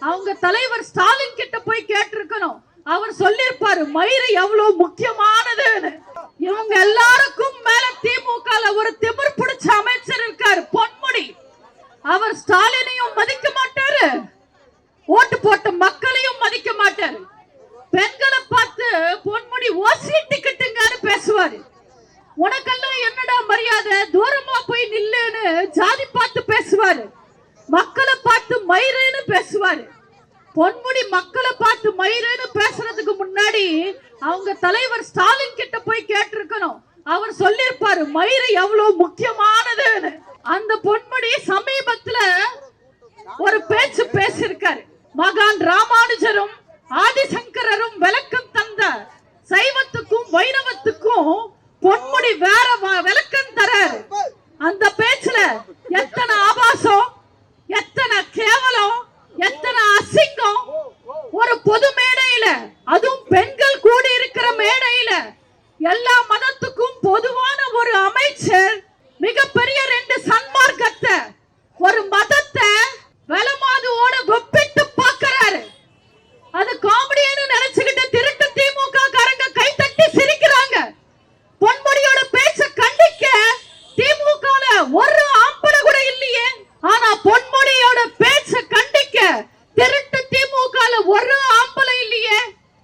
அவங்க தலைவர் ஸ்டாலின் கிட்ட போய் கேட்டிருக்கணும். அவர் சொல்லிருப்பாரு மயிறு எவ்வளவு முக்கியமானதுன்னு. இவங்க எல்லாருக்கும் மேல திமுகல ஒரு திமிர் பிடிச்ச அமைச்சர் இருக்காரு, பொன்முடி. அவர் ஸ்டாலினையும் மதிக்க மாட்டாரு, ஓட்டு போட்ட மக்களையும் மதிக்க மாட்டாரு. பெண்களை பார்த்து பொன்முடி ஓசி டிக்கெட்டுங்கன்னு பேசுவாரு. உனக்கெல்லாம் என்னடா மரியாதை, தூரமா போய் நில்லுன்னு ஜாதி பார்த்து பேசுவாரு. மக்களை பார்த்து மயிறுன்னு பேசுவாரு. பொன்முடி மக்களை பார்த்து மயிறுன்னு பேசுறதுக்கு முன்னாடி அவங்க தலைவர் ஸ்டாலின் கிட்ட போய் கேட்டிருக்கணும். அவர் சொல்லிருப்பாரு மயிறு எவ்வளவு முக்கியமானதுன்னு. அந்த பொன்முடி சமீபத்துல ஒரு பேச்சு பேசியிருக்காரு. மகான் ராமானுஜரும் ஆதிசங்கரரும் விளக்கம் தந்த சைவத்துக்கும் வைணவத்துக்கும் பொன்முடி வேற விளக்கம் தராரு. அந்த பேச்சுல எத்தனை ஆபாசம், எத்தனை கேவலம், எத்தனை அசிங்கம். ஒரு பொது மேடையில, அதுவும் பெண்கள் கூடி இருக்கிற மேடையில, எல்லா மதத்துக்கும் பொதுவான ஒரு அமைச்சர்